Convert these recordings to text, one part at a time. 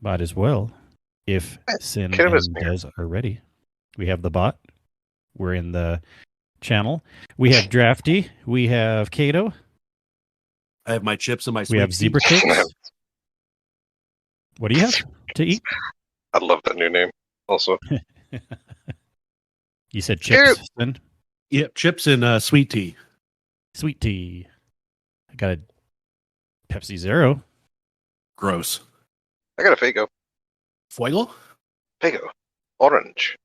Might as well, if Sin Cannabis and beer. Des are ready. We have the bot. We're in the channel. We have Drafty. We have Kato. I have my chips and my We sweet have tea. Zebra Cakes. What do you have to eat? I love that new name. Also, You said chips, Sin? Yep, chips and sweet tea. Sweet tea. I got a Pepsi Zero. Gross. I got a Fago. Fuego? Fago. Orange.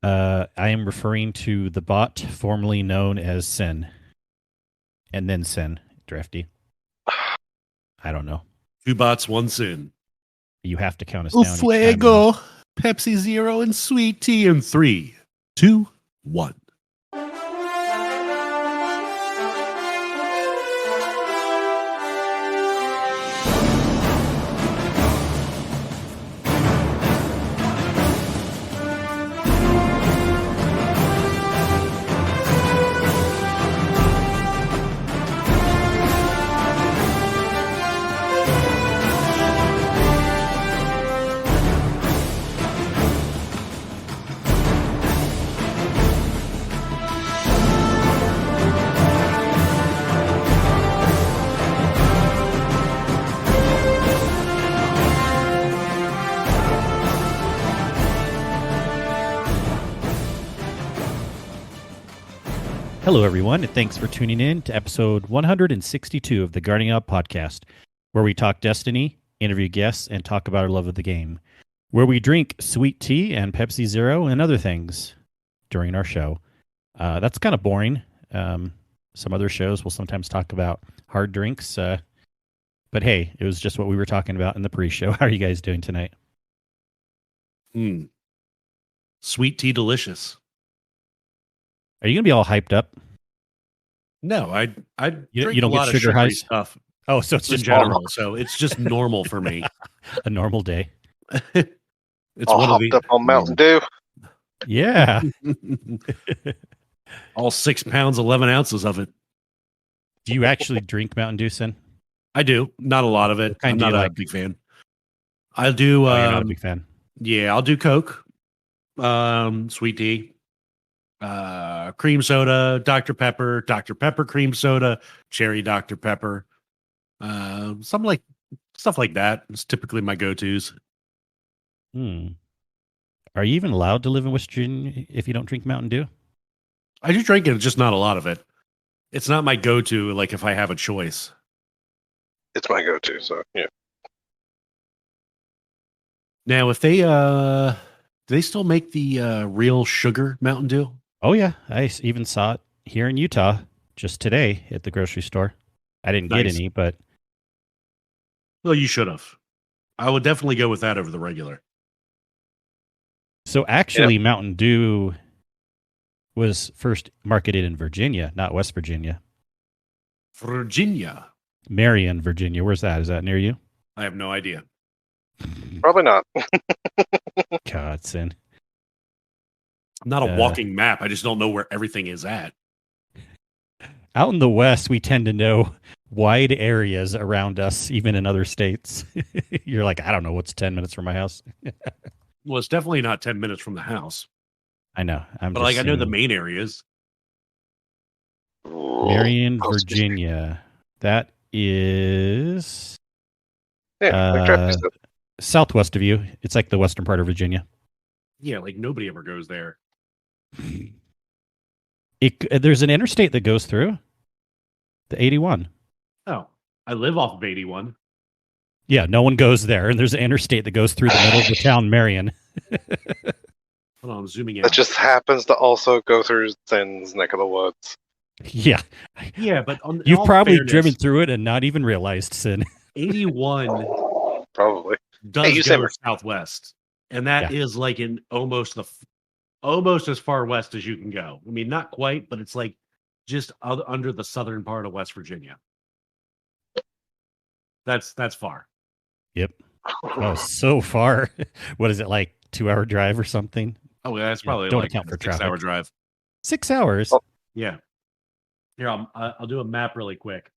I am referring to the bot formerly known as Sin. And then Sin, Drafty. I don't know. 2 bots, 1 sin. You have to count us down. each time, Fuego, Pepsi Zero, and sweet tea in 3, 2, 1. Hello, everyone, and thanks for tuning in to episode 162 of the Guarding Out podcast, where we talk Destiny, interview guests, and talk about our love of the game, where we drink sweet tea and Pepsi Zero and other things during our show. That's kind of boring. Some other shows will sometimes talk about hard drinks, but hey, it was just what we were talking about in the pre-show. How are you guys doing tonight? Sweet tea delicious. Are you going to be all hyped up? No, I You drink don't a get lot of sugar sugary highs? stuff Oh, so it's in just general, so it's just normal for me. a normal day. It's All one of hopped up on Mountain Dew. Yeah. all 6 pounds, 11 ounces of it. Do you actually drink Mountain Dew, Sin? I do. Not a lot of it. What kind I'm do you not a like? big fan. I'll do. Oh, you're not a big fan. Yeah, I'll do Coke, sweet tea, cream soda, Dr. Pepper cream soda, cherry Dr. Pepper, stuff like that. It's typically my go-tos. Are you even allowed to live in West Virginia if you don't drink Mountain Dew? I do drink it, just not a lot of it. It's not my go-to. Like if I have a choice, It's my go-to, so yeah. now if they do they still make the real sugar Mountain Dew? Oh, yeah. I even saw it here in Utah just today at the grocery store. I didn't get Nice. any, but Well, you should have. I would definitely go with that over the regular. so actually Mountain Dew was first marketed in Virginia, not West Virginia. Virginia. Marion, Virginia. Where's that? Is that near you? I have no idea. Probably not. God, Sin. I'm not a walking map. I just don't know where everything is at. Out in the West, we tend to know wide areas around us, even in other states. You're like, I don't know what's 10 minutes from my house. Well, it's definitely not 10 minutes from the house. I know. But like I know the main areas. Marion, Virginia. That is Yeah, like Travis said. southwest of you. It's like the western part of Virginia. Yeah, like nobody ever goes there. There's an interstate that goes through the 81. Oh, I live off of 81. Yeah, no one goes there, and there's an interstate that goes through the middle of the town, Marion. Hold on, I'm zooming out. That just happens to also go through Sin's neck of the woods. Yeah. Yeah, but on, You've probably driven through it and not even realized, Sin. 81 Probably. does you go said- southwest, and that is like in almost as far west as you can go. I mean, not quite, but it's like just under the southern part of West Virginia. That's far. Yep. Oh, so far. What is it, like 2-hour drive or something? Oh, yeah, that's probably don't like account for a traffic. 6-hour drive. 6 hours? Oh. Yeah. Here, I'll do a map really quick.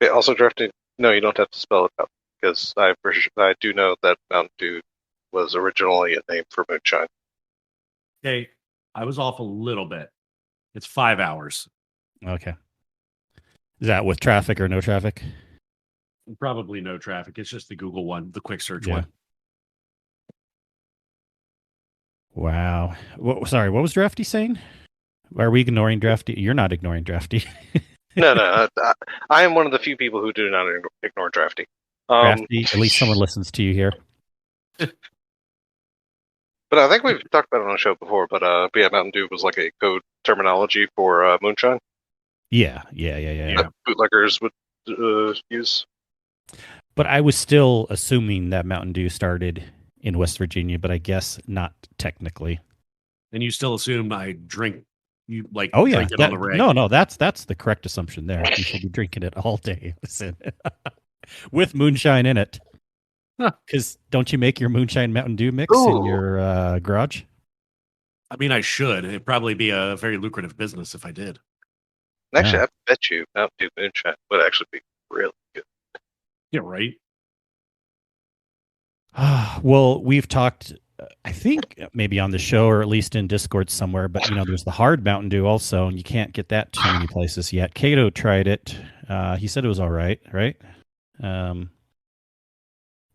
Yeah, also drafting. No, you don't have to spell it out. because I do know that Mountain Dew was originally a name for moonshine. Okay, I was off a little bit. It's 5 hours. Okay. Is that with traffic or no traffic? Probably no traffic. It's just the Google one, the quick search Yeah. one. Wow. Sorry, what was Drafty saying? Are we ignoring Drafty? You're not ignoring Drafty. No. I am one of the few people who do not ignore Drafty. Drafty, at least someone listens to you here. But I think we've talked about it on the show before. But yeah, Mountain Dew was like a code terminology for moonshine. Yeah. That bootleggers would use. But I was still assuming that Mountain Dew started in West Virginia, but I guess not technically. And you still assume I drink you like Oh yeah, drink it on the reg. no, that's the correct assumption there. You should be drinking it all day. Listen, with moonshine in it. Because don't you make your moonshine Mountain Dew mix in your garage? I mean, I should. It'd probably be a very lucrative business if I did. Actually, Yeah. I bet you Mountain Dew moonshine would actually be really good. Yeah, right. Well, we've talked, I think maybe on the show or at least in Discord somewhere, but there's the hard Mountain Dew also, and you can't get that too many places yet. Cato tried it. He said it was all right?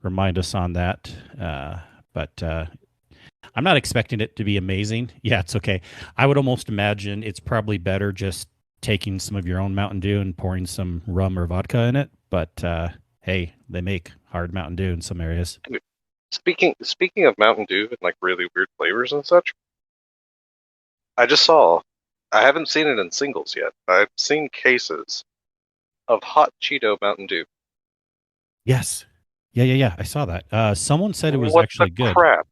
Remind us on that. But I'm not expecting it to be amazing. Yeah, it's okay. I would almost imagine it's probably better just taking some of your own Mountain Dew and pouring some rum or vodka in it. But hey, they make hard Mountain Dew in some areas. Speaking of Mountain Dew and like really weird flavors and such, I just saw. I haven't seen it in singles yet. I've seen cases of hot Cheeto Mountain Dew. Yes. Yeah. I saw that. Someone said it was What actually the good. crap?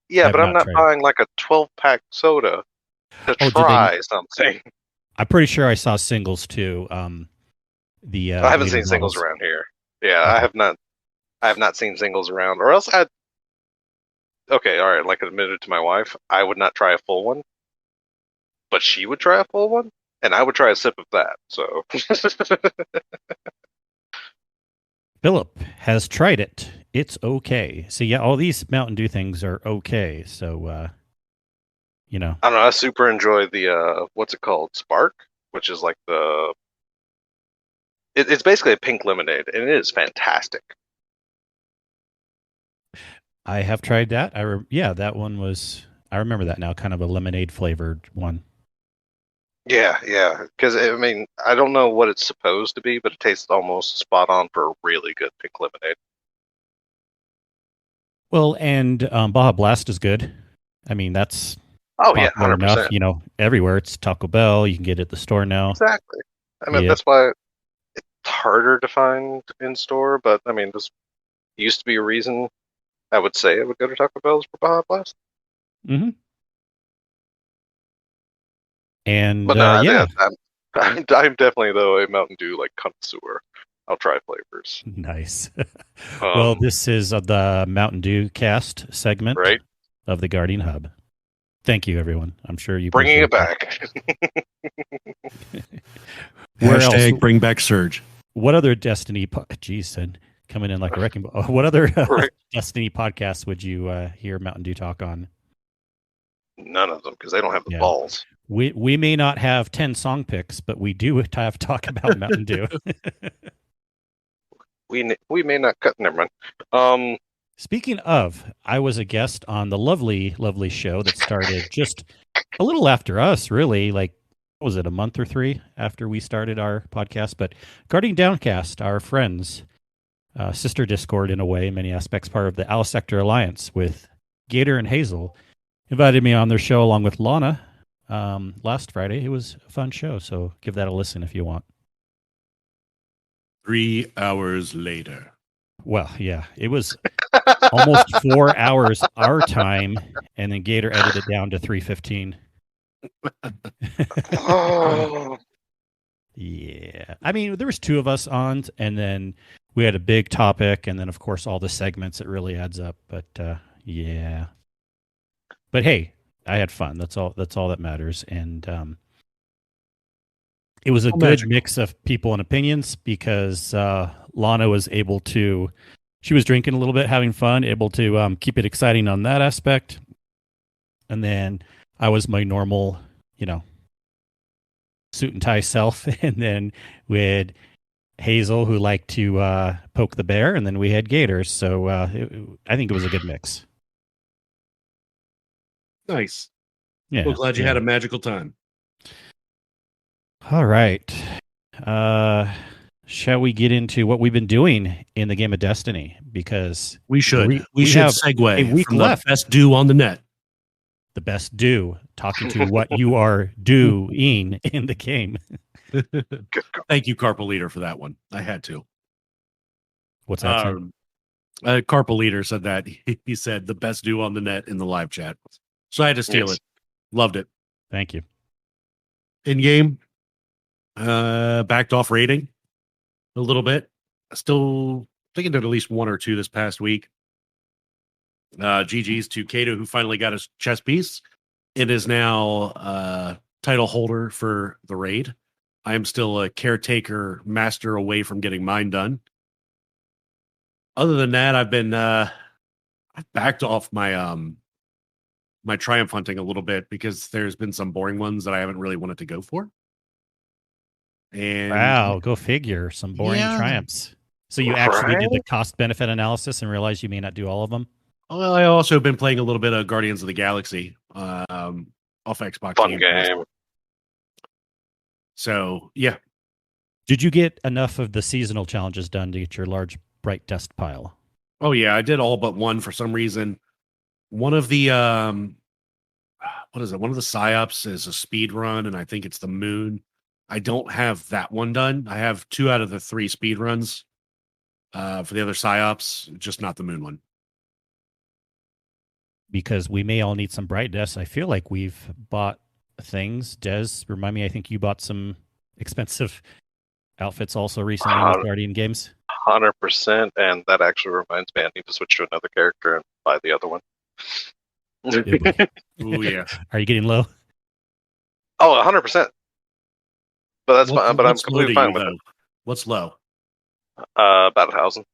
Yeah, I've but I'm not not tried buying like a 12-pack soda to Oh, did try something. I'm pretty sure I saw singles too. I haven't later seen singles models. around here. Yeah, Okay. I have not seen singles around. Or else okay, all right, like I admitted to my wife, I would not try a full one, but she would try a full one, and I would try a sip of that. So Philip has tried it. It's okay. So yeah, all these Mountain Dew things are okay. So I don't know. I super enjoy the what's it called, Spark, which is like it's basically a pink lemonade, and it is fantastic. I have tried that. That one was. I remember that now, kind of a lemonade flavored one. Yeah. Because I mean, I don't know what it's supposed to be, but it tastes almost spot on for a really good pink lemonade. Well, and Baja Blast is good. I mean, that's Oh yeah, popular 100%. enough. Everywhere. It's Taco Bell. You can get it at the store now. Exactly. I mean, Yeah. that's why it's harder to find in store. But I mean, this used to be a reason I would say I would go to Taco Bell's for Baja Blast. Mm-hmm. And But no, yeah, I'm definitely though a Mountain Dew like connoisseur. I'll try flavors. nice. Well, this is the Mountain Dew cast segment Right? of the Guardian Hub. Thank you, everyone. I'm sure you Bringing it appreciate back. Where else? Hashtag bring back Surge. What other Destiny? Geez, son, coming in like a wrecking ball. What other Right. Destiny podcasts would you hear Mountain Dew talk on? None of them because they don't have the Yeah. balls. We may not have 10 song picks, but we do have talk about Mountain Dew. We may not cut. Never mind. Speaking of, I was a guest on the lovely, lovely show that started just a little after us, really. Like, what was it, a month or 3 after we started our podcast? But Guarding Downcast, our friends, sister Discord in a way, in many aspects, part of the Alice Sector Alliance with Gator and Hazel, invited me on their show along with Lana last Friday. It was a fun show, so give that a listen if you want. 3 hours later. Well, yeah, it was almost 4 hours our time, and then Gator edited it down to 3:15. Oh, Yeah, I mean, there was 2 of us on, and then we had a big topic, and then of course all the segments. It really adds up, but yeah. But hey, I had fun. That's all that matters, and it was a good magical. mix of people and opinions because Lana was able to she was drinking a little bit, having fun, able to keep it exciting on that aspect. And then I was my normal, suit and tie self. And then with Hazel, who liked to poke the bear, and then we had Gators. So I think it was a good mix. Nice. Yeah. Well, glad you had a magical time. All right. Shall we get into what we've been doing in the game of Destiny? Because we should have segue a week from left. The best do on the net. The best do, talking to what you are doing in the game. Thank you, Carpal Leader, for that one. I had to. What's that? Carpal Leader said that. He said the best do on the net in the live chat. So I had to steal it. Loved it. Thank you. In game, backed off rating a little bit. Still thinking did at least one or two this past week. GG's to Kato, who finally got his chess piece. It is now title holder for the raid. I am still a caretaker master away from getting mine done. Other than that, I've been I've backed off my my triumph hunting a little bit because there's been some boring ones that I haven't really wanted to go for. And wow, go figure. Some boring triumphs. So you actually did the cost benefit analysis and realized you may not do all of them? Well, I also been playing a little bit of Guardians of the Galaxy off Xbox. Fun game. So, yeah. Did you get enough of the seasonal challenges done to get your large bright dust pile? Oh, yeah. I did all but one for some reason. One of the, what is it? One of the PsyOps is a speed run, and I think it's the moon. I don't have that one done. I have 2 out of the 3 speed runs for the other PsyOps, just not the moon one. Because we may all need some bright dust. I feel like we've bought things. Des, remind me, I think you bought some expensive outfits also recently with Guardian games. 100%, and that actually reminds me I need to switch to another character and buy the other one. Oh, yeah. Are you getting low? Oh, 100%. But that's fine. But I'm completely fine with it. What's low? About 1,000.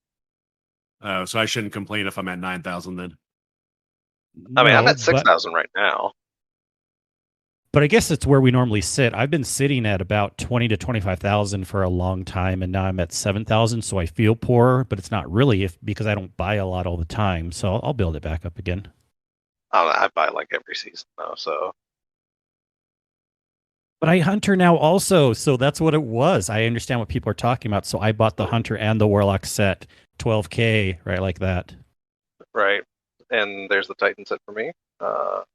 So I shouldn't complain if I'm at 9,000 then. I mean, I'm at 6,000 right now. But I guess it's where we normally sit. I've been sitting at about 20 to 25,000 for a long time, and now I'm at 7,000. So I feel poor, but it's not really because I don't buy a lot all the time. So I'll build it back up again. I buy like every season though, so. But I hunter now also, so that's what it was. I understand what people are talking about. So I bought the hunter and the warlock set, 12K, right, like that. Right, and there's the Titan set for me. All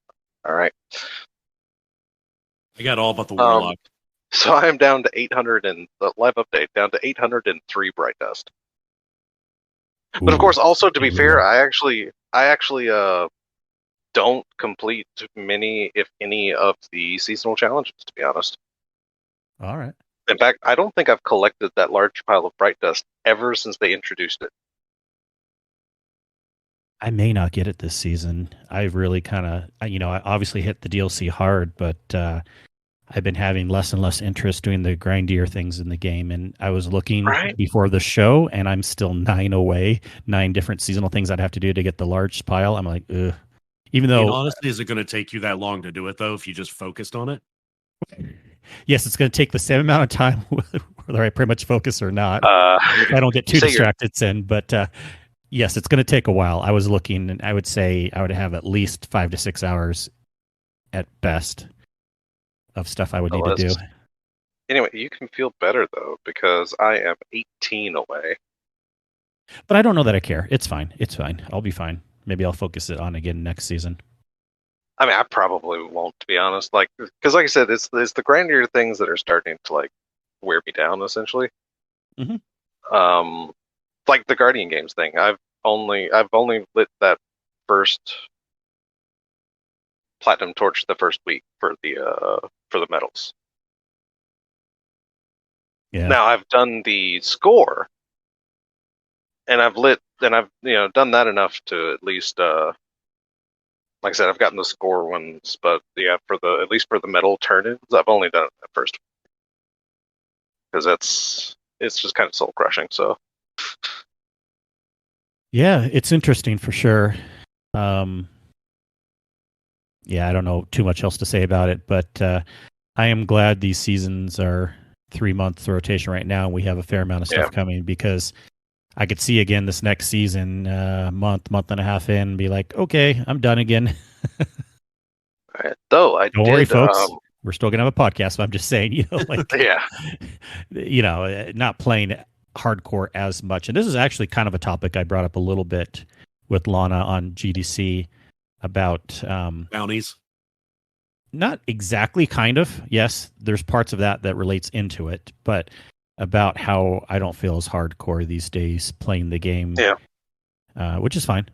right. I got all but the warlock. So I'm down to 800 and the live update down to 803 bright dust. But of course, also to be fair, I actually don't complete many, if any, of the seasonal challenges, to be honest. All right. In fact, I don't think I've collected that large pile of bright dust ever since they introduced it. I may not get it this season. I've really kind of, I obviously hit the DLC hard, but I've been having less and less interest doing the grindier things in the game. And I was looking before the show, and I'm still 9 away, 9 different seasonal things I'd have to do to get the large pile. I'm like, ugh. Even though, honestly, is it going to take you that long to do it, though, if you just focused on it? Yes, it's going to take the same amount of time, whether I pretty much focus or not. I don't get too distracted, but yes, it's going to take a while. I was looking, and I would say I would have at least 5 to 6 hours at best of stuff I would need to do. Anyway, you can feel better, though, because I am 18 away. But I don't know that I care. It's fine. It's fine. I'll be fine. Maybe I'll focus it on again next season. I mean, I probably won't, to be honest. Because like I said, it's the grindier things that are starting to wear me down, essentially. Mm-hmm. Like the Guardian games thing. I've only lit that first platinum torch the first week for the medals. Yeah. Now I've done the score, and I've done that enough to at least like I said, I've gotten the score ones, but yeah, at least for the medal turn-ins, I've only done it that first because it's just kind of soul crushing. So Yeah, it's interesting for sure. Um, yeah, I don't know too much else to say about it, but I am glad these seasons are 3 months rotation right now. And we have a fair amount of Yeah. stuff coming because I could see again this next season, month and a half in, and be like, okay, I'm done again. Though I Don't worry, did, folks. We're still gonna have a podcast. But I'm just saying, like, yeah, not playing hardcore as much. And this is actually kind of a topic I brought up a little bit with Lana on GDC about Bounties. not exactly kind of. Yes, there's parts of that relates into it, but about how I don't feel as hardcore these days playing the game. Yeah. Which is fine.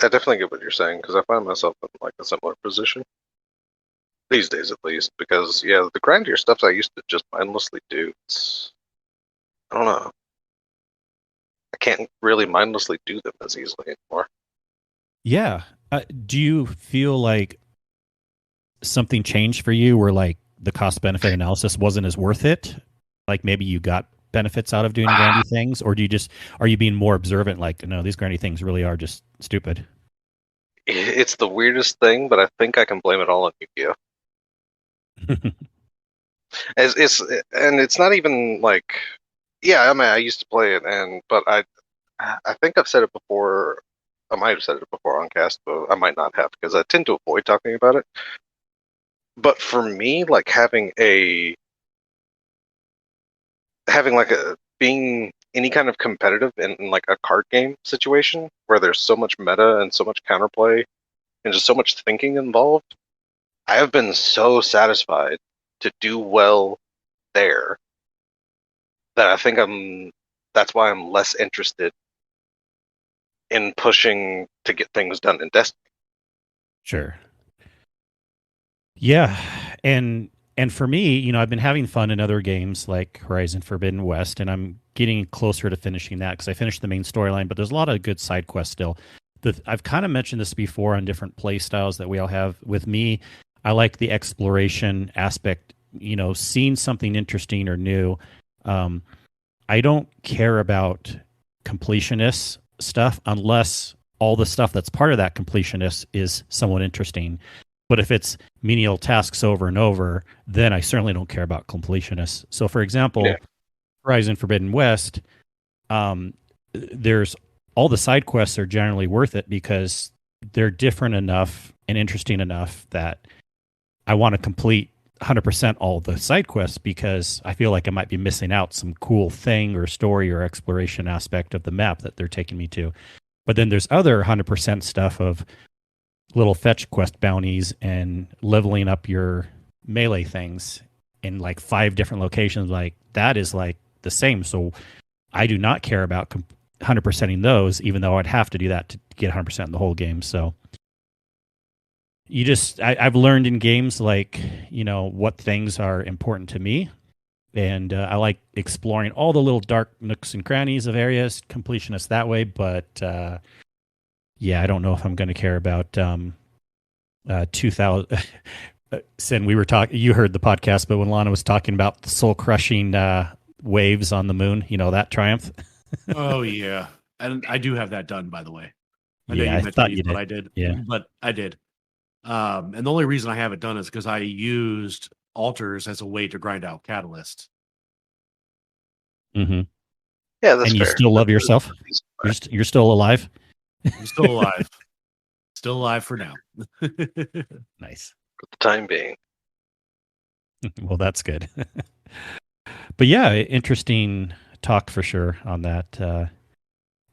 I definitely get what you're saying because I find myself in like a similar position these days, at least. Because the grindier stuff I used to just mindlessly do. I don't know. I can't really mindlessly do them as easily anymore. Yeah. Do you feel like something changed for you where like the cost benefit analysis wasn't as worth it? Like maybe you got benefits out of doing grindy things, or are you being more observant? Like, no, these grindy things really are just stupid. It's the weirdest thing, but I think I can blame it all on Yu-Gi-Oh. It's not even like, I mean, I used to play it, but I think I've said it before. I might have said it before on cast, but I might not have because I tend to avoid talking about it. But for me, like being any kind of competitive in like a card game situation where there's so much meta and so much counterplay and just so much thinking involved, I have been so satisfied to do well there that I think that's why I'm less interested in pushing to get things done in Destiny. Sure. Yeah, and for me, I've been having fun in other games like Horizon Forbidden West, and I'm getting closer to finishing that because I finished the main storyline. But there's a lot of good side quests still. I've kind of mentioned this before on different play styles that we all have. With me, I like the exploration aspect. Seeing something interesting or new. I don't care about completionist stuff unless all the stuff that's part of that completionist is somewhat interesting. But if it's menial tasks over and over, then I certainly don't care about completionists. So, for example, Horizon Forbidden West, there's all the side quests are generally worth it because they're different enough and interesting enough that I want to complete 100% all the side quests because I feel like I might be missing out some cool thing or story or exploration aspect of the map that they're taking me to. But then there's other 100% stuff of little fetch quest bounties and leveling up your melee things in like 5 different locations. Like that is like the same. So I do not care about 100%ing those, even though I'd have to do that to get 100% in the whole game. So I've learned in games like, what things are important to me. And I like exploring all the little dark nooks and crannies of areas, completionist that way. But I don't know if I'm going to care about 2000. Sin, we were talking, you heard the podcast, but when Lana was talking about the soul crushing waves on the moon, that triumph. Oh, yeah. And I do have that done, by the way. I know Yeah, you I mentioned thought you did. I did. Yeah. But I did. And the only reason I have it done is because I used altars as a way to grind out catalyst. Mm-hmm. Yeah, that's and you fair. still love yourself? You're still alive? I'm still alive. Still alive for now. Nice. For the time being. Well, that's good. But yeah, interesting talk for sure on that.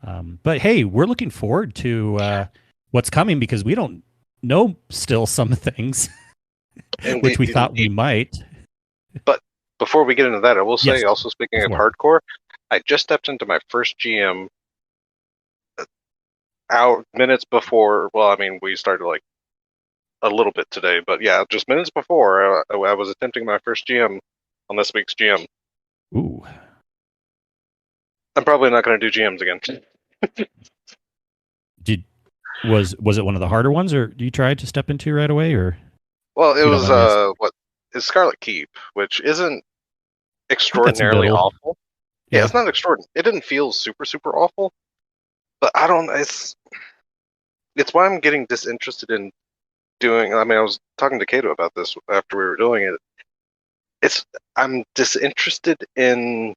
But hey, we're looking forward to what's coming because we don't know still some things, which we thought we might. But before we get into that, I will say, Yes. also speaking of hardcore, I just stepped into my first GM minutes before. Well, I mean, we started like a little bit today, but yeah, just minutes before I was attempting my first GM on this week's GM. Ooh. I'm probably not going to do GMs again. Was it one of the harder ones, or you tried to step into right away, or? Well, it was what is Scarlet Keep, which isn't extraordinarily awful. Yeah, it's not extraordinary. It didn't feel super awful, but I don't. It's why I'm getting disinterested in doing. I mean, I was talking to Kato about this after we were doing it. I'm disinterested in,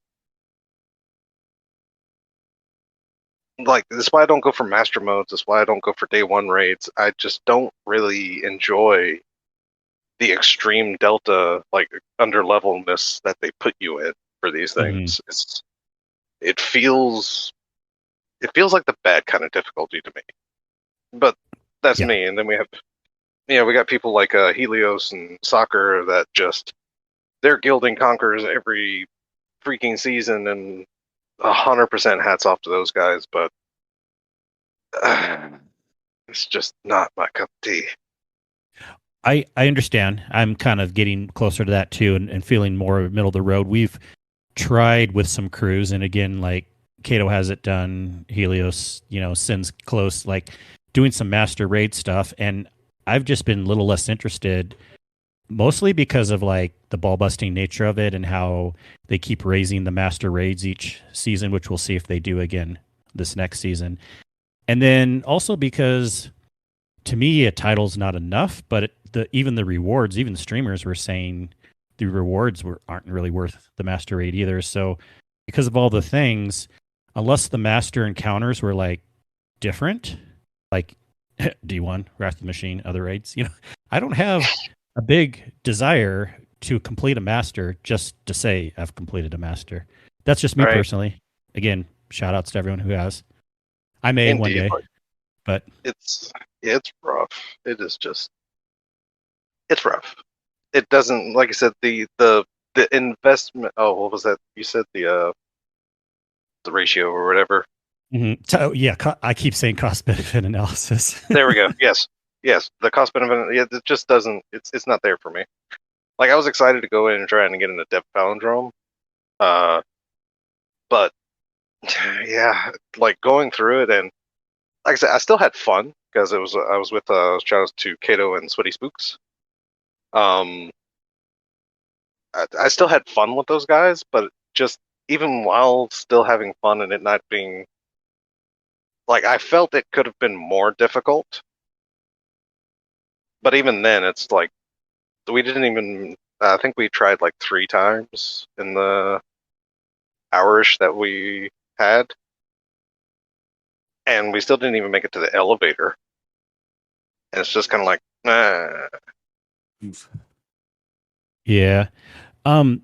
like, this is why I don't go for master modes. This is why I don't go for day one raids. I just don't really enjoy the extreme delta, like, underlevelness that they put you in for these things. It feels like the bad kind of difficulty to me. But that's me. And then we got people like Helios and Soccer that just, their gilding conquers every freaking season, and 100% hats off to those guys. But it's just not my cup of tea. I understand. I'm kind of getting closer to that too, and feeling more middle of the road. We've tried with some crews, and again, like Kato has it done, Helios, sends close, like doing some master raid stuff, and I've just been a little less interested, mostly because of like the ball busting nature of it and how they keep raising the master raids each season, which we'll see if they do again this next season. And then also because to me a title's not enough, but even the rewards, even the streamers were saying the rewards aren't really worth the master raid either. So because of all the things, unless the master encounters were like different, like D1, Wrath of the Machine, other raids, I don't have a big desire to complete a master just to say I've completed a master. That's just me personally. Again, shout outs to everyone who has. I may one day, but it's rough. It is just, it's rough. It doesn't, like I said, the investment. Oh, what was that? You said the ratio or whatever. Mm-hmm. I keep saying cost benefit analysis. There we go. Yes, the cost benefit. Yeah, it just doesn't. It's not there for me. Like, I was excited to go in and try and get in a depth palindrome, but yeah, like going through it, and like I said, I still had fun because I was with shout out to Kato and Sweaty Spooks. I still had fun with those guys, but just even while still having fun and it not being, like, I felt it could have been more difficult. But even then, it's like, we didn't even, I think we tried like 3 times in the hourish that we had. And we still didn't even make it to the elevator. And it's just kind of like, nah. Yeah. And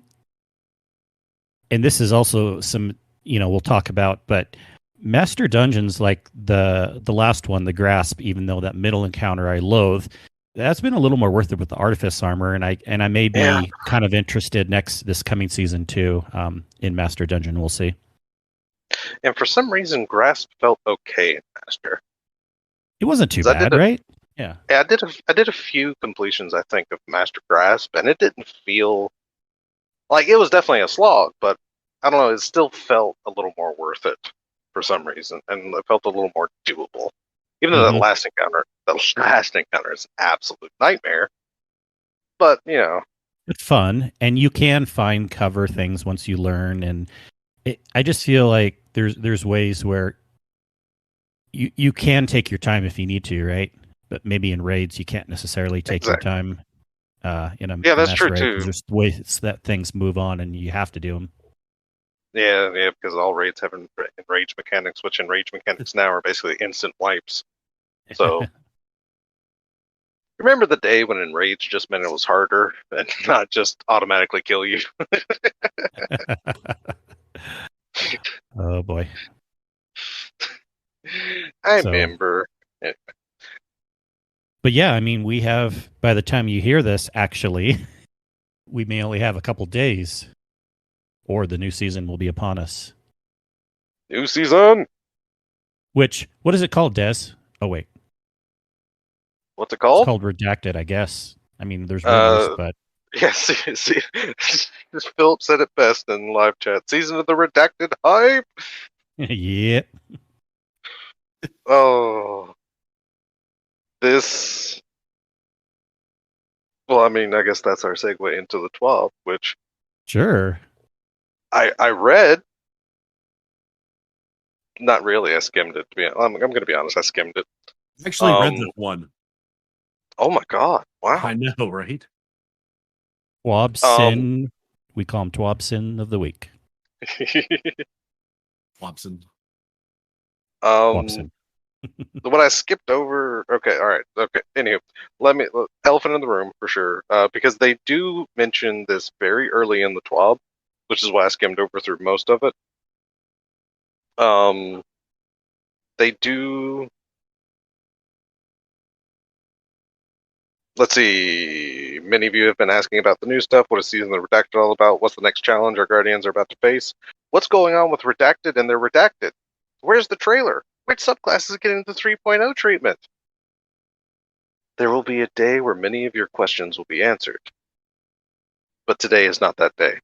this is also some, we'll talk about, but Master Dungeons, like the last one, the Grasp, even though that middle encounter I loathe, that's been a little more worth it with the Artifice armor, and I may be kind of interested this coming season too, in Master Dungeon. We'll see. And for some reason, Grasp felt okay in Master. It wasn't too bad, right? Yeah. I did a few completions, I think, of Master Grasp, and it didn't feel like, it was definitely a slog, but I don't know, it still felt a little more worth it for some reason, and it felt a little more doable. Even though that last encounter is an absolute nightmare. But, it's fun, and you can find cover things once you learn, and I just feel like there's ways where you can take your time if you need to, right? But maybe in raids you can't necessarily take your time. That's true raid, too. There's ways that things move on, and you have to do them. Yeah, because all raids have enrage mechanics, which enrage mechanics now are basically instant wipes. So, remember the day when enrage just meant it was harder and not just automatically kill you? Oh boy. I remember. But yeah, I mean, we have, by the time you hear this, actually, we may only have a couple days, or the new season will be upon us. New season? What is it called, Des? Oh, wait. What's it called? It's called Redacted, I guess. I mean, there's rumors, but... Yes, see, Philip said it best in live chat. Season of the Redacted hype! Yeah. Oh... This, well, I mean, I guess that's our segue into the 12th, which... Sure. I read Not really. I skimmed it. I'm going to be honest. I skimmed it. I actually read this one. Oh my god! Wow. I know, right? Twabson. We call him Twabson of the week. Watson. Twabson. What I skipped over. Okay, all right. Okay. Anywho, elephant in the room for sure. Because they do mention this very early in the TWAB, which is why I skimmed over through most of it. They do. Let's see. Many of you have been asking about the new stuff. What is Season of the Redacted all about? What's the next challenge our Guardians are about to face? What's going on with Redacted and their Redacted? Where's the trailer? Which subclass is getting the 3.0 treatment? There will be a day where many of your questions will be answered. But today is not that day.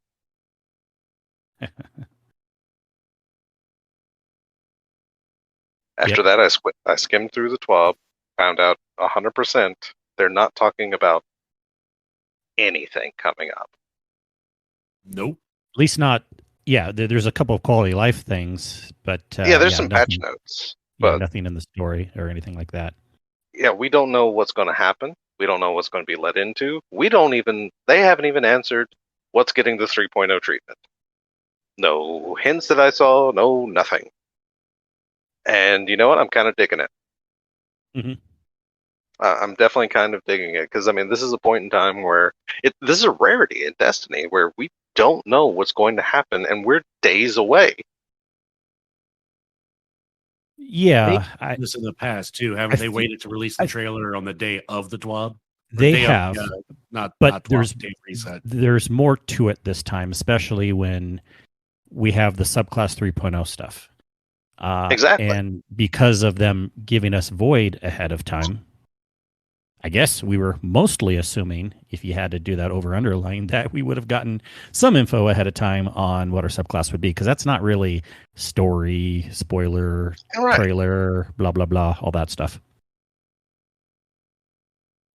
After that, I skimmed through the TWAB, found out 100% they're not talking about anything coming up. Nope. At least not. Yeah, there's a couple of quality life things, but there's some patch notes, but nothing in the story or anything like that. Yeah, we don't know what's going to happen. We don't know what's going to be led into. They haven't even answered what's getting the 3.0 treatment. No hints that I saw, no nothing. And you know what? I'm kind of digging it. Mm-hmm. I'm definitely kind of digging it because, I mean, this is a point in time where this is a rarity in Destiny where we don't know what's going to happen and we're days away. Yeah. This in the past, too. Haven't they waited to release the trailer on the day of the TWAB? They have. Not TWAB, there's more to it this time, especially when we have the subclass 3.0 stuff. Exactly. And because of them giving us Void ahead of time, I guess we were mostly assuming, if you had to do that over-underline, that we would have gotten some info ahead of time on what our subclass would be, because that's not really story, spoiler, trailer, blah, blah, blah, all that stuff.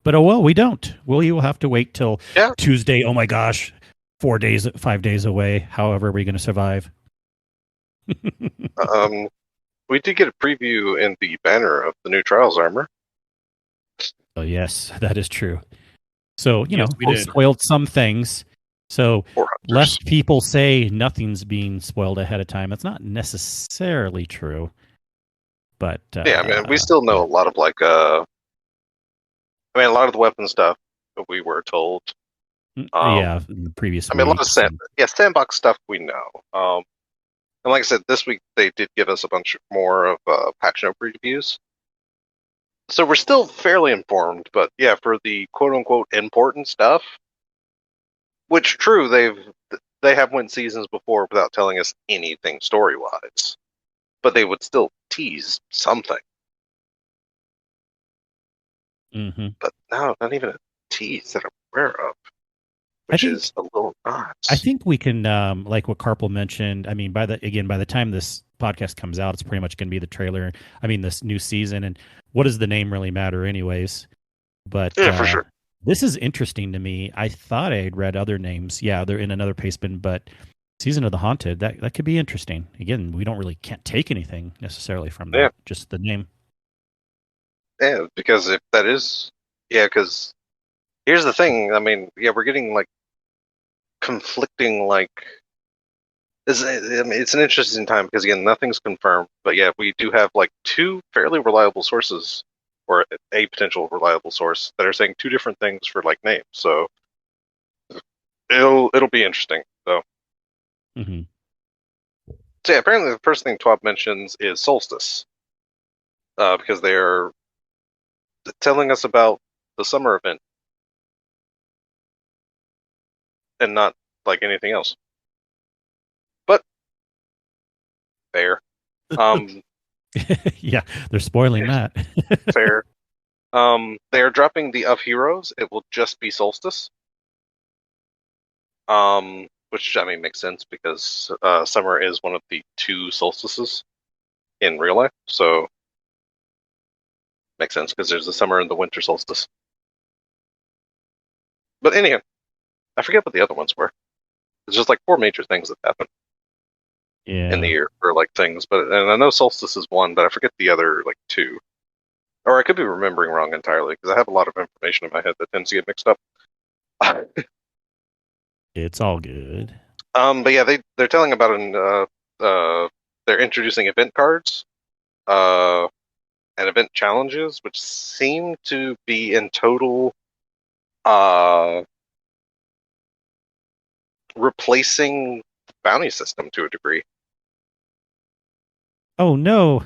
But we don't. We will have to wait till Tuesday. Oh my gosh, 5 days away. However, are we going to survive? We did get a preview in the banner of the new Trials armor. Oh, yes, that is true. So, we spoiled some things. So, less people say nothing's being spoiled ahead of time. It's not necessarily true. But, we still know a lot of, a lot of the weapon stuff that we were told. In the previous weeks. A lot of sandbox stuff we know. And like I said, this week they did give us a bunch more of patch note previews. So we're still fairly informed, but yeah, for the quote-unquote important stuff, which true, they have went seasons before without telling us anything story-wise, but they would still tease something. Mm-hmm. But no, not even a tease that I'm aware of, which is a little nuts. I think we can, like what Carpel mentioned. I mean, by the time this podcast comes out, it's pretty much going to be the trailer. I mean, this new season, and what does the name really matter, anyways? But yeah, for sure. This is interesting to me. I thought I had read other names. Yeah, they're in another pastebin, but Season of the Haunted, that could be interesting. Again, we can't take anything necessarily from that, just the name. Yeah, because if that is, because here's the thing. I mean, we're getting conflicting it's an interesting time because again, nothing's confirmed. But yeah, we do have two fairly reliable sources, or a potential reliable source that are saying two different things for names. So it'll be interesting. So. Mm-hmm. So yeah, apparently the first thing TWAB mentions is Solstice, because they are telling us about the summer event and not anything else. But fair. Yeah, they're spoiling that. Fair. They are dropping the of Heroes. It will just be Solstice. Which makes sense because summer is one of the two solstices in real life, so makes sense because there's the summer and the winter solstice. But anyhow, I forget what the other ones were. It's just 4 major things that happen. in the Yeah. year for like things. But and I know Solstice is one, but I forget the other like two. Or I could be remembering wrong entirely because I have a lot of information in my head that tends to get mixed up. It's all good. But yeah, they're telling about they're introducing event cards, and event challenges, which seem to be in total, replacing the bounty system to a degree. Oh no.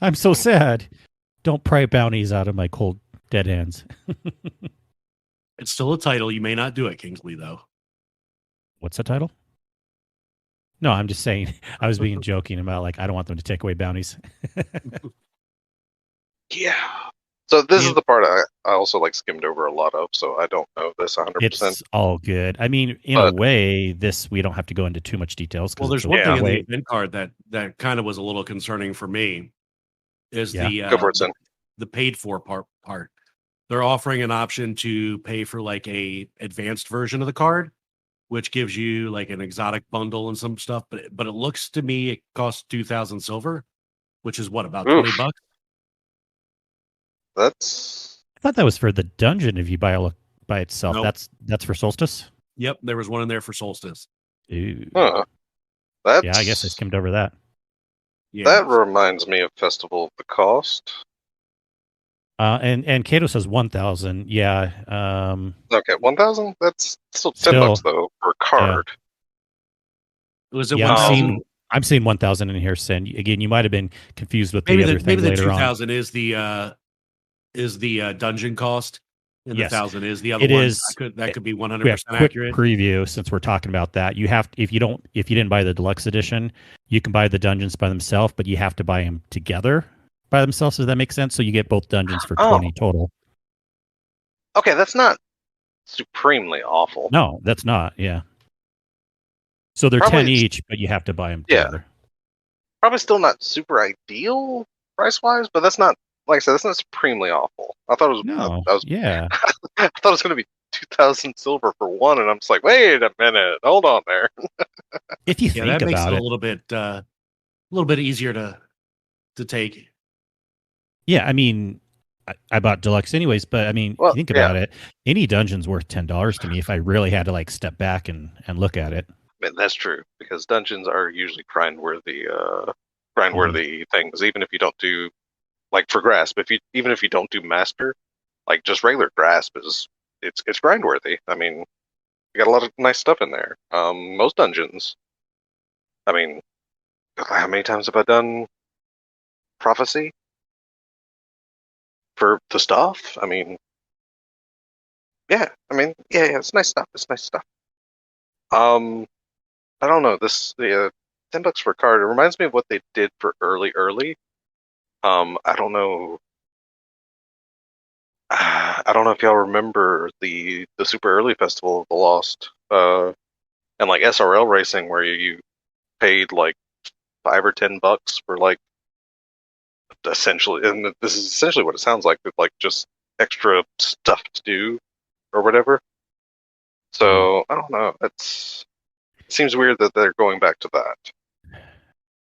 I'm so sad. Don't pry bounties out of my cold dead hands. It's still a title. You may not do it, Kingsley, though. What's the title? No, I'm just saying. I was being joking about like I don't want them to take away bounties. Yeah. So this Yeah. is the part I also like skimmed over a lot of, so I don't know this 100%. It's all good. I mean, in a way, this we don't have to go into too much details. Well, there's one thing in the event card that kind of was a little concerning for me is Go for it, Sin. the paid for part. They're offering an option to pay for like a advanced version of the card, which gives you like an exotic bundle and some stuff. But it looks to me it costs 2,000 silver, which is what, about Oof. $20? That's I thought that was for the dungeon if you buy by itself. Nope. That's for Solstice. Yep, there was one in there for Solstice. Ooh. huh. That's Yeah, I guess I skimmed over that. Yeah, that reminds me of Festival of the Cost. And Kato says 1,000. Yeah. Okay, 1,000. That's still $10 though for a card. was it Yeah, 1,000? I'm seeing 1,000 in here, Sin. Again, you might have been confused with the other thing maybe the later on. 2,000 is the dungeon cost, and Yes. the 1,000 is the other It one. is. That could be 100% Quick accurate. preview, since we're talking about that. You have if you didn't buy the deluxe edition, you can buy the dungeons by themselves, but you have to buy them together by themselves. Does that make sense? So you get both dungeons for 20 total. Okay, that's not supremely awful. No, that's not. Yeah. So they're Probably 10 each, but you have to buy them Yeah. together. Probably still not super ideal price wise, but that's not, like I said, that's not supremely awful. I thought it was No. yeah. I thought it was going to be 2,000 silver for one, and I'm just like, wait a minute, hold on there. If you Yeah, think that makes about it it, a little bit easier to take. yeah, I mean, I bought deluxe anyways, but I mean, Well, if you think about it, any dungeon's worth $10 to me if I really had to like step back and look at it. I mean, that's true, because dungeons are usually grind-worthy things, even if you don't do, like for grasp, even if you don't do master, like just regular grasp it's grind-worthy. I mean, you got a lot of nice stuff in there. Most dungeons, I mean, how many times have I done prophecy for the stuff? I mean, yeah, it's nice stuff. It's nice stuff. I don't know, the $10 for a card. It reminds me of what they did for early. I don't know. I don't know if y'all remember the super early Festival of the Lost, and like SRL racing, where you paid like $5 or $10 for like essentially, and this is essentially what it sounds like, with like just extra stuff to do or whatever. So I don't know. It seems weird that they're going back to that.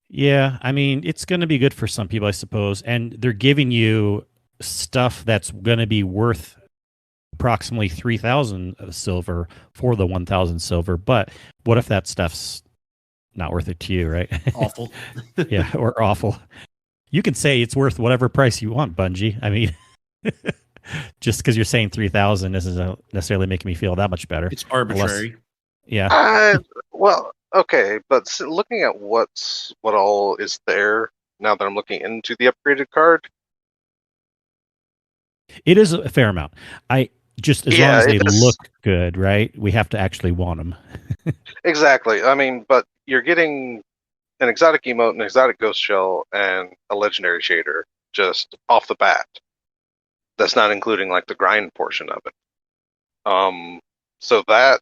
Yeah, I mean, it's going to be good for some people, I suppose, and they're giving you stuff that's going to be worth approximately 3,000 silver for the 1,000 silver. But what if that stuff's not worth it to you, right? Awful. Yeah, or awful. You can say it's worth whatever price you want, Bungie. I mean, just because you're saying 3,000 isn't necessarily making me feel that much better. It's arbitrary. Yeah. Well, okay, but looking at what all is there now that I'm looking into the upgraded card, It is a fair amount. As long as they look good, right? We have to actually want them. Exactly. I mean, but you're getting an exotic emote, an exotic ghost shell, and a legendary shader just off the bat. That's not including like the grind portion of it. So that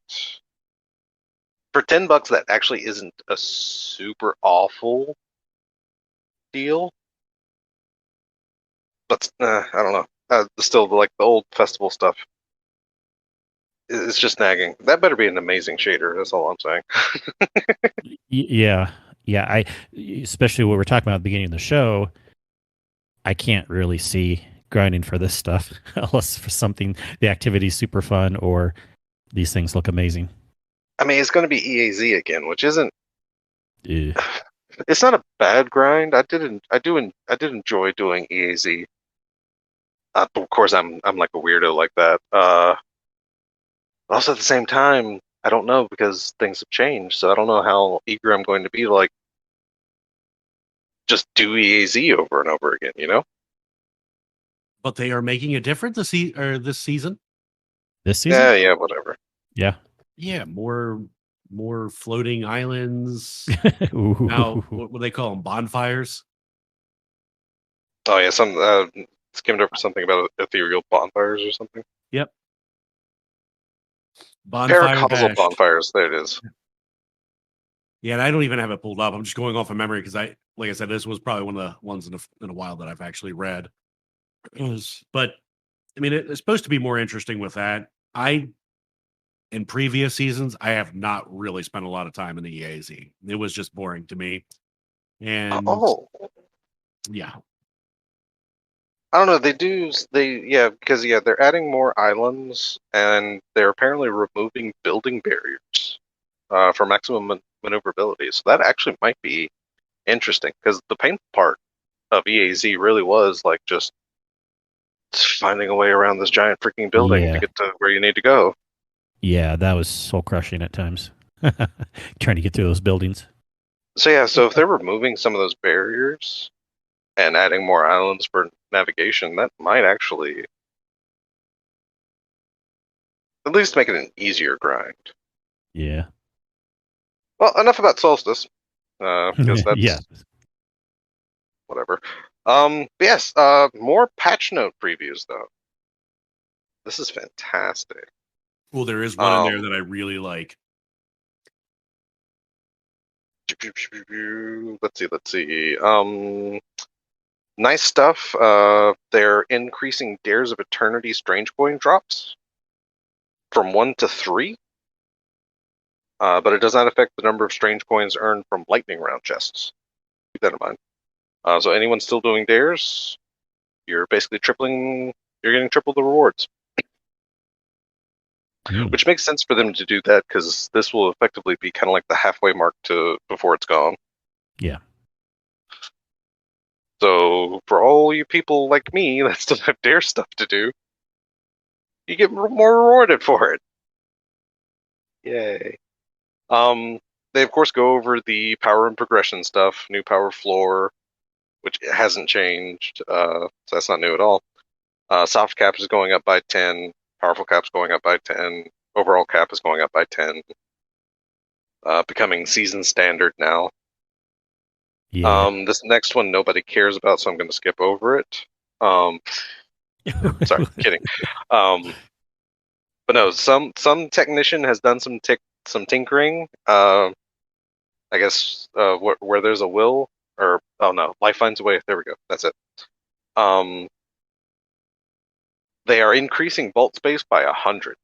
for $10, that actually isn't a super awful deal. But I don't know. Still, like the old festival stuff It's just nagging. That better be an amazing shader. That's all I'm saying. Yeah, yeah. Especially what we're talking about at the beginning of the show, I can't really see grinding for this stuff unless for something the activity's super fun or these things look amazing. I mean, it's going to be EAZ again, which isn't. Ugh. It's not a bad grind. I did enjoy doing EAZ. Of course, I'm like a weirdo like that. Also, at the same time, I don't know because things have changed, so I don't know how eager I'm going to be to like just do EAZ over and over again. You know? But they are making a difference this season. This season? Yeah, whatever. Yeah. Yeah, more floating islands. Ooh. Now, what do they call them? Bonfires. Oh yeah, some skimmed over something about ethereal bonfires or something. Yep. Bonfire Paracausal Bash. bonfires. There it is. Yeah, and I don't even have it pulled up. I'm just going off of memory because like I said, this was probably one of the ones in a while that I've actually read. But I mean, it's supposed to be more interesting with that. In previous seasons, I have not really spent a lot of time in the EAZ. It was just boring to me. And yeah, I don't know. Because they're adding more islands and they're apparently removing building barriers for maximum maneuverability. So that actually might be interesting because the painful part of EAZ really was like just finding a way around this giant freaking building to get to where you need to go. Yeah, that was soul crushing at times. Trying to get through those buildings. So if they're removing some of those barriers and adding more islands for navigation, that might actually at least make it an easier grind. Yeah. Well, enough about Solstice, because that's whatever. But yes, more patch note previews though. This is fantastic. Well, there is one in there that I really like. Let's see. Nice stuff. They're increasing Dares of Eternity Strange Coin drops from 1 to 3. But it does not affect the number of strange coins earned from lightning round chests. Keep that in mind. So anyone still doing dares, you're basically getting triple the rewards. Which makes sense for them to do that because this will effectively be kind of like the halfway mark to before it's gone. Yeah. So for all you people like me that still have dare stuff to do, you get more rewarded for it. Yay. They of course go over the power and progression stuff, new power floor, which hasn't changed, so that's not new at all. Soft cap is going up by 10, powerful cap's going up by 10, overall cap is going up by 10, becoming season standard now. Yeah. This next one nobody cares about, so I'm going to skip over it. Sorry, kidding. But no, some technician has done some tinkering. I guess where there's a will, or life finds a way. There we go. That's it. They are increasing vault space by 100.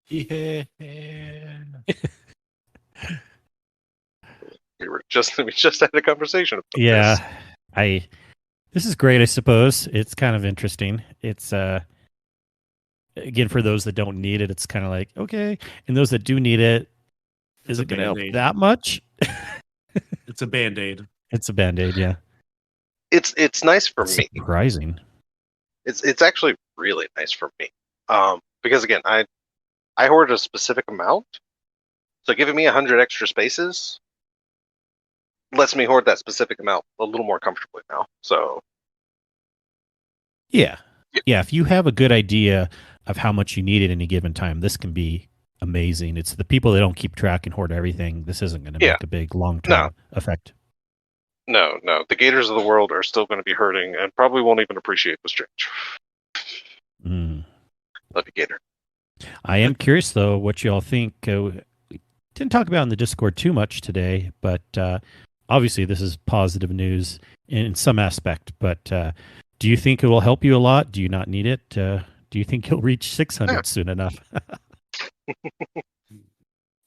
Yeah. We just had a conversation about yeah. this. This is great, I suppose. It's kind of interesting. It's again, for those that don't need it, it's kind of like, okay. And those that do need it, is it going to help that much? It's a Band-Aid. It's a Band-Aid, yeah. It's nice for me. Surprising. It's actually really nice for me. Because again, I hoard a specific amount. So giving me 100 extra spaces lets me hoard that specific amount a little more comfortably now. So yeah. If you have a good idea of how much you need at any given time, this can be amazing. It's the people that don't keep track and hoard everything. This isn't going to make a big long-term effect. No. The Gators of the world are still going to be hurting and probably won't even appreciate the strange. Love you, Gator. I am curious, though, what you all think. We didn't talk about in the Discord too much today, but obviously this is positive news in some aspect. But do you think it will help you a lot? Do you not need it? Do Do you think he'll reach 600 soon enough?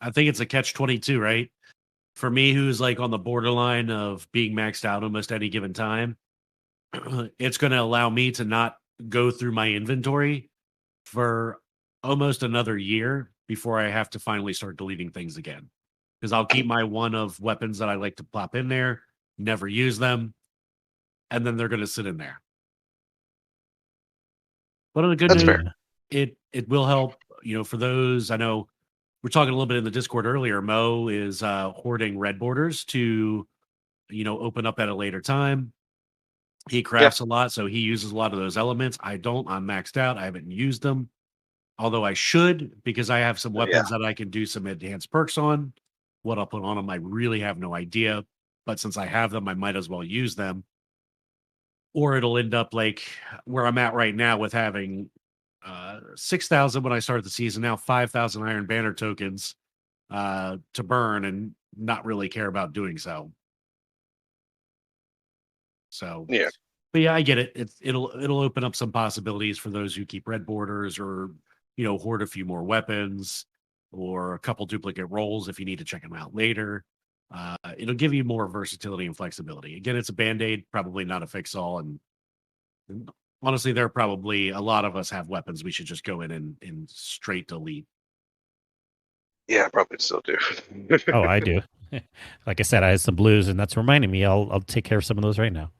I think it's a catch-22, right? For me, who's like on the borderline of being maxed out almost any given time, it's going to allow me to not go through my inventory for almost another year before I have to finally start deleting things again. Because I'll keep my one of weapons that I like to plop in there, never use them, and then they're going to sit in there. But on the good That's news, fair. it will help. For those, I know we're talking a little bit in the Discord earlier. Mo is hoarding red borders to, open up at a later time. He crafts a lot, so he uses a lot of those elements. I don't. I'm maxed out. I haven't used them, although I should, because I have some weapons that I can do some enhanced perks on. What I'll put on them, I really have no idea. But since I have them, I might as well use them. Or it'll end up like where I'm at right now with having 6,000 when I started the season, now 5,000 Iron Banner tokens to burn and not really care about doing so. So, Yeah. But yeah, I get it. It'll open up some possibilities for those who keep red borders or, hoard a few more weapons or a couple duplicate rolls if you need to check them out later. It'll give you more versatility and flexibility. Again, it's a band-aid, probably not a fix-all. And honestly, there are probably a lot of us have weapons we should just go in and straight delete. Yeah, I probably still do. Oh, I do. Like I said, I had some blues, and that's reminding me. I'll take care of some of those right now.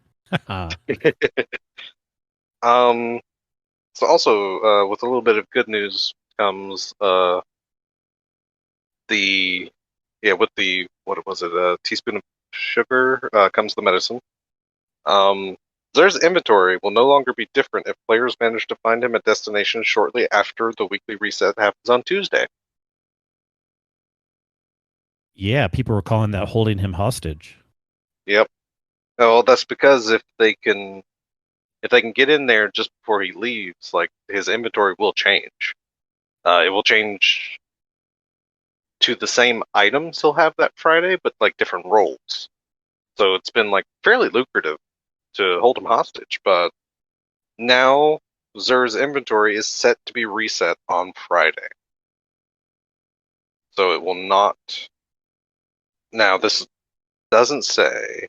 So also, with a little bit of good news comes with the what was it? A teaspoon of sugar comes the medicine. Zer's inventory will no longer be different if players manage to find him at destination shortly after the weekly reset happens on Tuesday. Yeah, people were calling that holding him hostage. Yep. Well, that's because if they can get in there just before he leaves, like his inventory will change. It will change to the same items he'll have that Friday, but like different roles. So it's been like fairly lucrative to hold him hostage, but now Zer's inventory is set to be reset on Friday. So it will not. Now, this doesn't say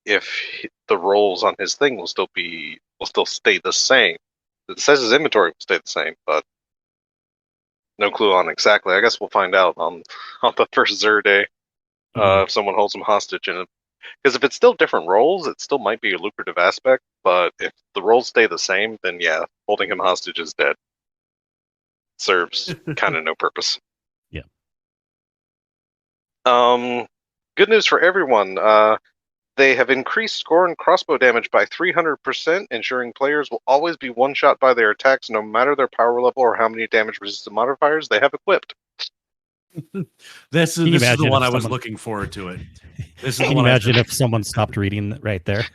if the roles on his thing will still stay the same. It says his inventory will stay the same, but no clue on exactly. I guess we'll find out on the first Zer day if someone holds him hostage. Because if it's still different roles, it still might be a lucrative aspect. But if the roles stay the same, then yeah, holding him hostage is dead. Serves kind of no purpose. Yeah. Good news for everyone. They have increased score and crossbow damage by 300%, ensuring players will always be one-shot by their attacks, no matter their power level or how many damage-resistant modifiers they have equipped. This is the one I was looking forward to. It. This is Can you imagine if someone stopped reading right there?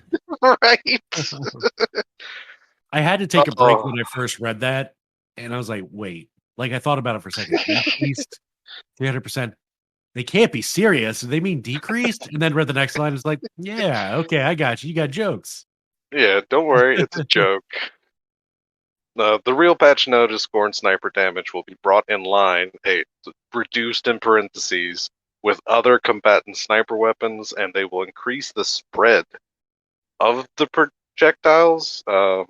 Right. I had to take a break when I first read that, and I was like, "Wait!" Like I thought about it for a second. Increased 300%. They can't be serious. They mean decreased? And then read the next line. It's like, yeah, okay, I got you. You got jokes. Yeah, don't worry. It's a joke. The real patch notice score and sniper damage will be brought in line, reduced in parentheses, with other combatant sniper weapons, and they will increase the spread of the projectiles to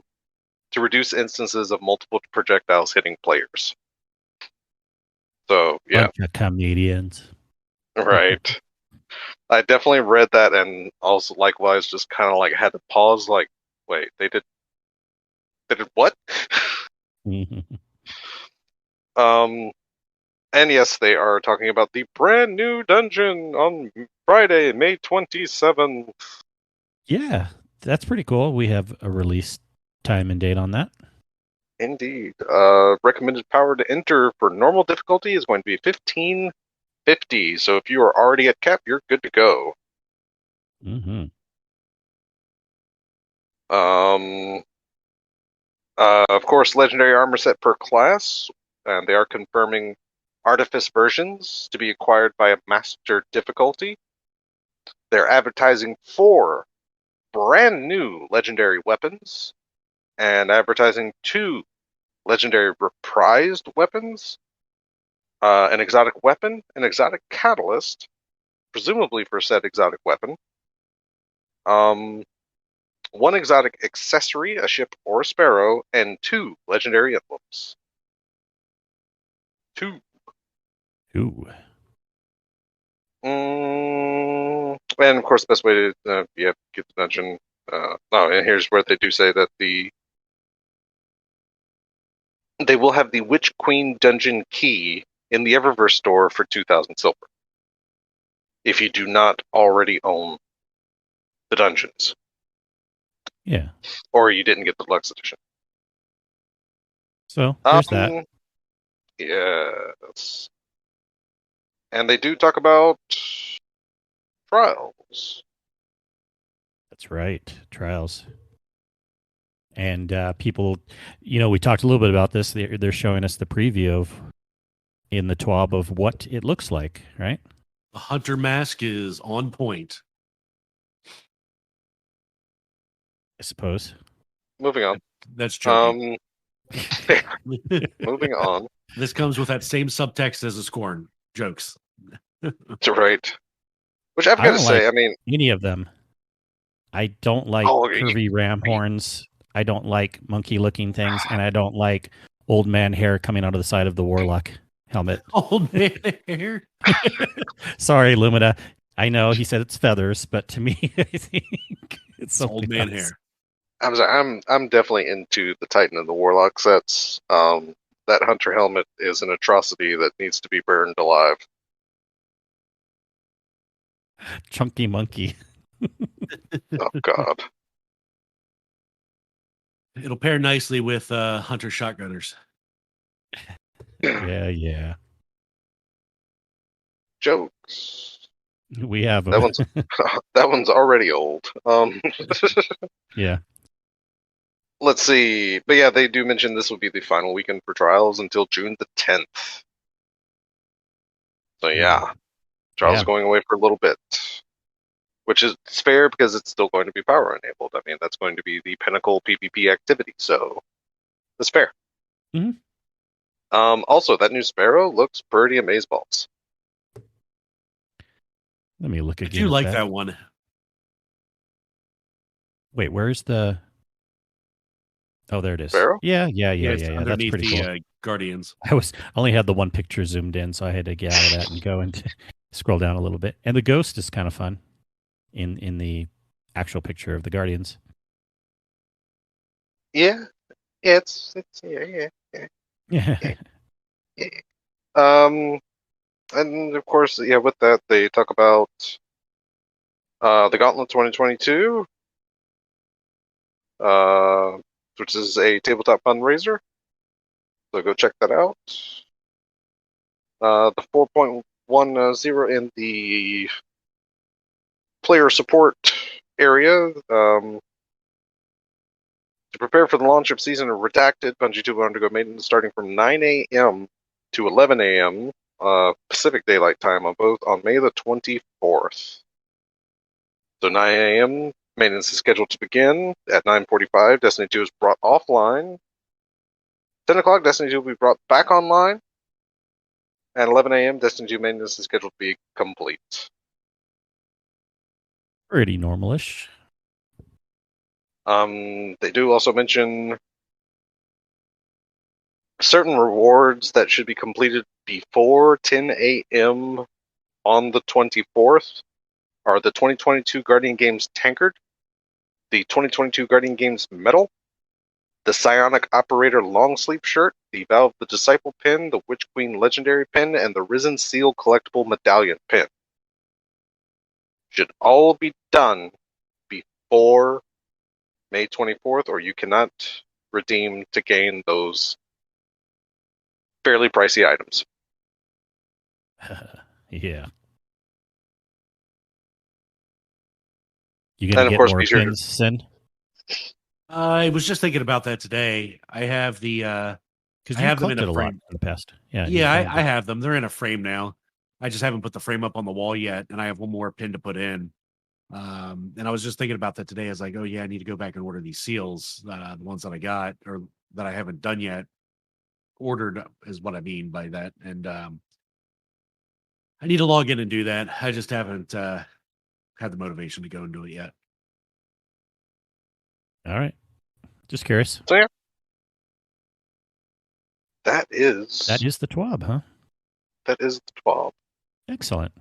reduce instances of multiple projectiles hitting players. So, yeah. Bunch of comedians. Right. I definitely read that and also likewise just kind of like had to pause like, wait, they did what? And yes, they are talking about the brand new dungeon on Friday, May 27th. Yeah, that's pretty cool. We have a release time and date on that. Indeed. Recommended power to enter for normal difficulty is going to be 1550. So if you are already at cap, you're good to go. Mm-hmm. Of course, legendary armor set per class, and they are confirming artifice versions to be acquired by a master difficulty. They're advertising 4 brand new legendary weapons, and advertising 2 legendary reprised weapons, an exotic weapon, an exotic catalyst, presumably for said exotic weapon, 1 exotic accessory, a ship or a sparrow, and 2 legendary emblems. 2. Ooh. And of course, the best way to get the dungeon. And here's where they do say that they will have the Witch Queen dungeon key in the Eververse store for 2,000 silver. If you do not already own the dungeons, Yeah. or you didn't get the deluxe edition. So there's that. Yes. And they do talk about trials. That's right. Trials. And people, we talked a little bit about this. They're showing us the preview of in the TWAB of what it looks like, right? The hunter mask is on point. I suppose. Moving on. That's joking. Moving on. This comes with that same subtext as a Scorn jokes. Right. Which I've got to say, any of them. I don't like curvy ram horns. I don't like monkey-looking things, and I don't like old man hair coming out of the side of the warlock helmet. Old man hair? Sorry, Lumina. I know he said it's feathers, but to me, I think it's old man hair. I'm definitely into the Titan and the Warlock sets. That hunter helmet is an atrocity that needs to be burned alive. Chunky monkey. Oh God. It'll pair nicely with hunter shotgunners. Yeah. Jokes. We have them. That one's already old. Yeah. Let's see. But yeah, they do mention this will be the final weekend for trials until June the 10th. So yeah. Trials are going away for a little bit. Which is fair because it's still going to be power enabled. I mean, that's going to be the pinnacle PvP activity, so that's fair. Mm-hmm. Also, that new Sparrow looks pretty amazeballs. Let me look again. I do like that one. Wait, where's the... Oh, there it is. Sparrow? Yeah. That's pretty cool. Guardians. I only had the one picture zoomed in, so I had to get out of that and go and scroll down a little bit. And the ghost is kind of fun in the actual picture of the Guardians. Yeah. It's yeah. And of course, with that, they talk about the Gauntlet 2022, which is a tabletop fundraiser. So go check that out. The 4.10 in the player support area. To prepare for the launch of Season of Redacted, Bungie 2 will undergo maintenance starting from 9 a.m. to 11 a.m. Pacific Daylight Time on May the 24th. So 9 a.m. maintenance is scheduled to begin. At 9:45, Destiny 2 is brought offline. 10 o'clock, Destiny 2 will be brought back online. At 11 a.m., Destiny 2 maintenance is scheduled to be complete. Pretty normalish. They do also mention certain rewards that should be completed before 10 a.m. on the 24th are the 2022 Guardian Games Tankard, the 2022 Guardian Games Medal, the Psionic Operator Long Sleeve Shirt, the Valve the Disciple Pin, the Witch Queen Legendary Pin, and the Risen Seal Collectible Medallion Pin. Should all be done before May 24th, or you cannot redeem to gain those fairly pricey items. Yeah. You gonna get more pins, Sin? I was just thinking about that today. I have the because you have them in a frame in the past. Yeah, I have them. They're in a frame now. I just haven't put the frame up on the wall yet, and I have one more pin to put in. And I was just thinking about that today. I was like, oh yeah, I need to go back and order these seals, the ones that I got or that I haven't done yet. Ordered is what I mean by that. And I need to log in and do that. I just haven't had the motivation to go and do it yet. All right. Just curious. So yeah, that is the TWAB, huh? That is the 12. Excellent.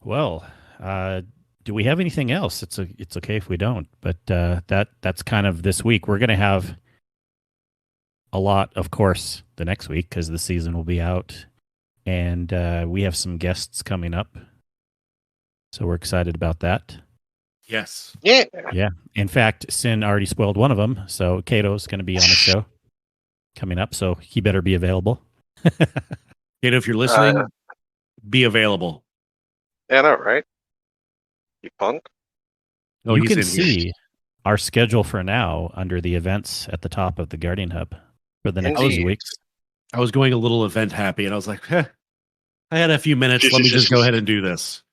Well, do we have anything else? It's okay if we don't, but that's kind of this week. We're going to have a lot, of course, the next week because the season will be out, and we have some guests coming up, so we're excited about that. Yes. Yeah. Yeah. In fact, Sin already spoiled one of them, so Kato's going to be on the show coming up, so he better be available. Kato, if you're listening, be available. Yeah, I know, right? You punk. Oh, You he's can in here. see our schedule for now under the events at the top of the Guardian Hub for the next Indeed. few weeks. I was going a little event happy, and I was like, I had a few minutes. Let me just go ahead and do this.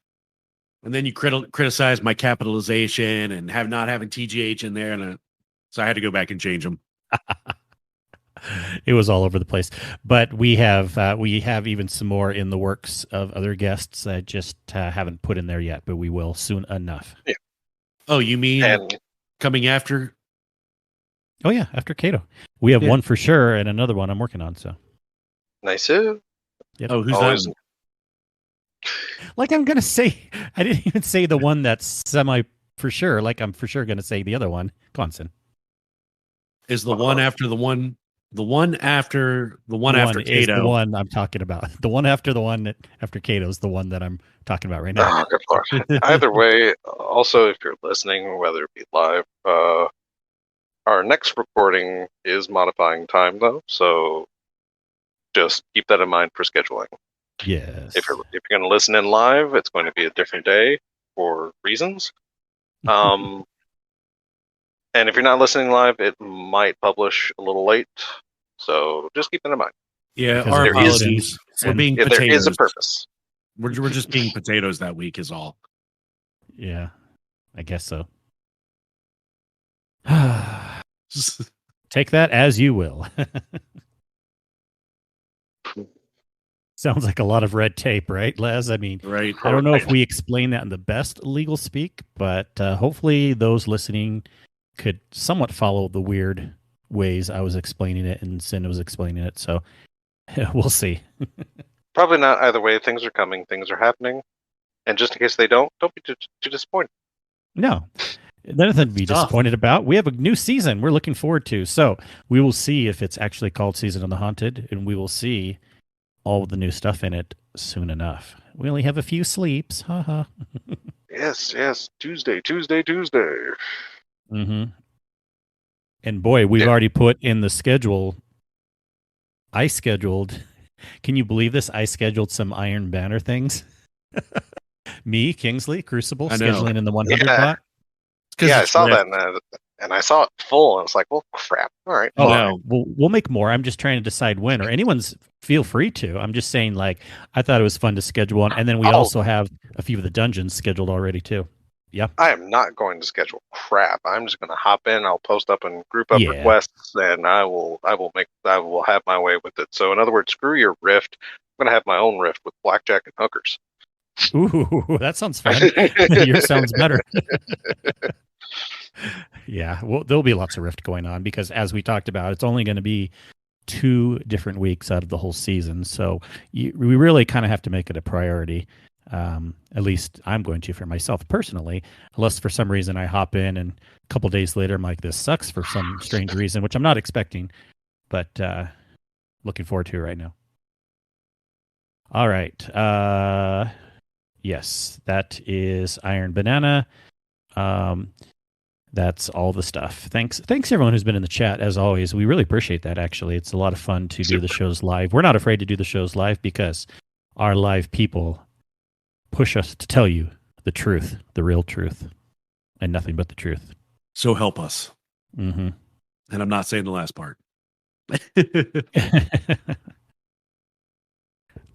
And then you criticize my capitalization and not having TGH in there, and so I had to go back and change them. It was all over the place, but we have even some more in the works of other guests that just haven't put in there yet, but we will soon enough. Yeah. Oh, you mean And coming after? Oh yeah, after Kato, we have Yeah. one for sure, and another one I'm working on. So nice. Yep. Oh, who's Always- that? like I'm gonna say, I didn't even say the one that's semi for sure. Like I'm for sure gonna say the other one, Conson. Is the one after the one? The one after the one after is Kato. the one I'm talking about. The one after the one that after Kato is the one that I'm talking about right now. Oh, good lord. Either way, also, if you're listening, whether it be live, our next recording is modifying time, though, so just keep that in mind for scheduling. Yes. If you're going to listen in live, it's going to be a different day for reasons. And if you're not listening live, it might publish a little late, so just keep that in mind. Yeah, Because our there is- apologies. We're being Yeah, there potatoes. is a purpose. We're just being potatoes that week is all. Yeah, I guess so. Take that as you will. Sounds like a lot of red tape, right, Les? I mean, Right. I don't know if we explain that in the best legal speak, but hopefully those listening could somewhat follow the weird ways I was explaining it and Sin was explaining it. So we'll see. Probably not either way. Things are coming. Things are happening. And just in case they don't be too disappointed. No, nothing to be Tough. disappointed about. We have a new season we're looking forward to. So we will see if it's actually called Season of the Haunted, and we will see all of the new stuff in it soon enough. We only have a few sleeps. Haha. Yes. Tuesday. Mm-hmm. And boy, we've already put in the schedule. I scheduled. Can you believe this? I scheduled some Iron Banner things. Me, Kingsley, Crucible, I know. scheduling in the 100 Yeah. bot. Yeah, I saw that, and I saw it full, and I was like, well, crap. All right. Oh, No. we'll make more. I'm just trying to decide when, or anyone's feel free to. I'm just saying, like, I thought it was fun to schedule one, and then we also have a few of the dungeons scheduled already too. Yep. I am not going to schedule crap. I'm just going to hop in. I'll post up and group up Yeah. requests, and I will have my way with it. So, in other words, screw your rift. I'm going to have my own rift with blackjack and hookers. Ooh, that sounds fun. Yours sounds better. Yeah, well, there'll be lots of Rift going on because, as we talked about, it's only going to be 2 different weeks out of the whole season. So we really kind of have to make it a priority. At least I'm going to for myself personally, unless for some reason I hop in and a couple days later I'm like, this sucks for some strange reason, which I'm not expecting, but looking forward to it right now. All right. Yes, that is Iron Banana. That's all the stuff. Thanks everyone who's been in the chat as always. We really appreciate that. Actually, it's a lot of fun to do the shows live. We're not afraid to do the shows live because our live people push us to tell you the truth, the real truth, and nothing but the truth. So help us. Mm-hmm. And I'm not saying the last part.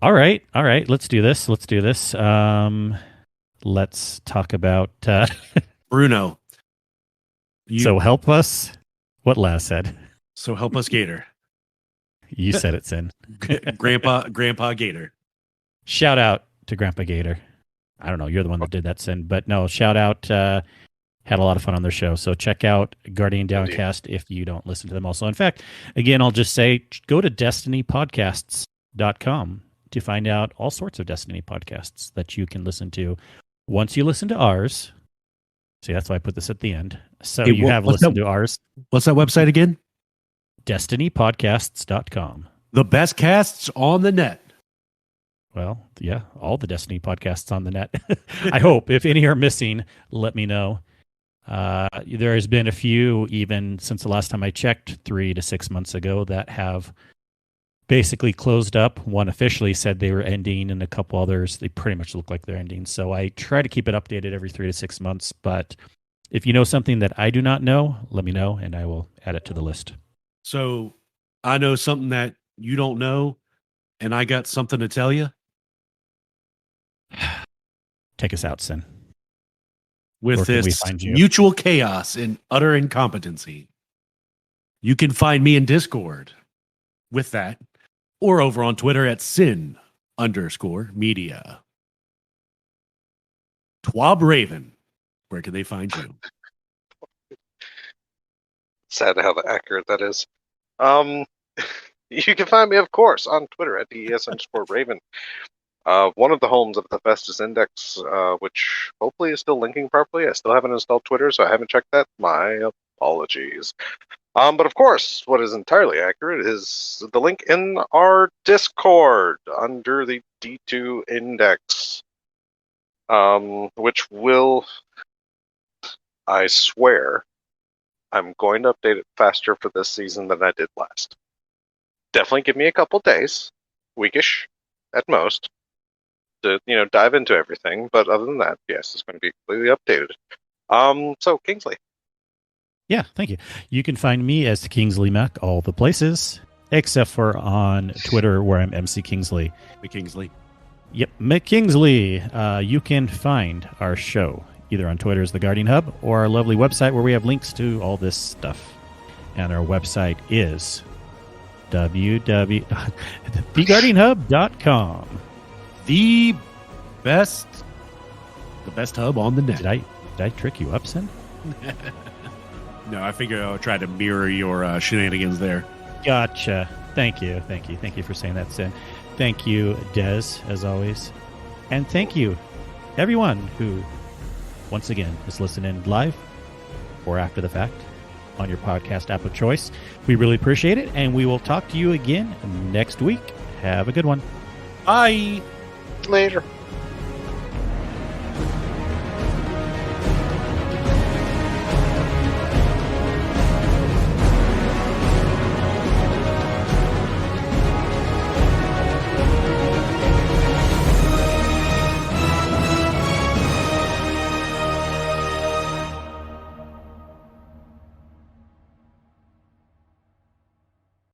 All right. Let's do this. let's talk about. Bruno. So help us. What Laz said. So help us, Gator. You said it, Sin. Grandpa Gator. Shout out to Grandpa Gator. I don't know. You're the one that did that, Sin. But no, shout out. Had a lot of fun on their show. So check out Guardian Downcast if you don't listen to them also. In fact, again, I'll just say go to destinypodcasts.com to find out all sorts of Destiny podcasts that you can listen to. Once you listen to ours, see, that's why I put this at the end. So Hey, you have listened to ours. What's that website again? destinypodcasts.com. The best casts on the net. Well, yeah, all the Destiny podcasts on the net. I hope. If any are missing, let me know. There has been a few, even since the last time I checked 3 to 6 months ago, that have basically closed up. One officially said they were ending, and a couple others, they pretty much look like they're ending. So I try to keep it updated every 3 to 6 months. But if you know something that I do not know, let me know, and I will add it to the list. So I know something that you don't know, and I got something to tell you. Take us out, Sin. With this mutual chaos and utter incompetency. You can find me in Discord with that, or over on Twitter at sin_media. DesRaven, where can they find you? Sad how accurate that is. You can find me, of course, on Twitter at DES_Raven. One of the homes of the Festus Index, which hopefully is still linking properly. I still haven't installed Twitter, so I haven't checked that. My apologies. But of course, what is entirely accurate is the link in our Discord under the D2 Index, which will, I swear, I'm going to update it faster for this season than I did last. Definitely give me a couple days, weekish at most, to dive into everything, but other than that, yes, it's going to be completely updated. So Kingsley. Yeah, thank you. You can find me as KingsleyMac all the places, except for on Twitter where I'm MC Kingsley. McKingsley. Yep, McKingsley. You can find our show either on Twitter as The Guardian Hub or our lovely website where we have links to all this stuff. And our website is theguardianhub.com. The best hub on the net. Did I trick you up, Sin? No, I figure I'll try to mirror your shenanigans there. Gotcha. Thank you for saying that, Sin. Thank you, Des, as always. And thank you, everyone who, once again, is listening live or after the fact on your podcast app of choice. We really appreciate it, and we will talk to you again next week. Have a good one. Bye. Later.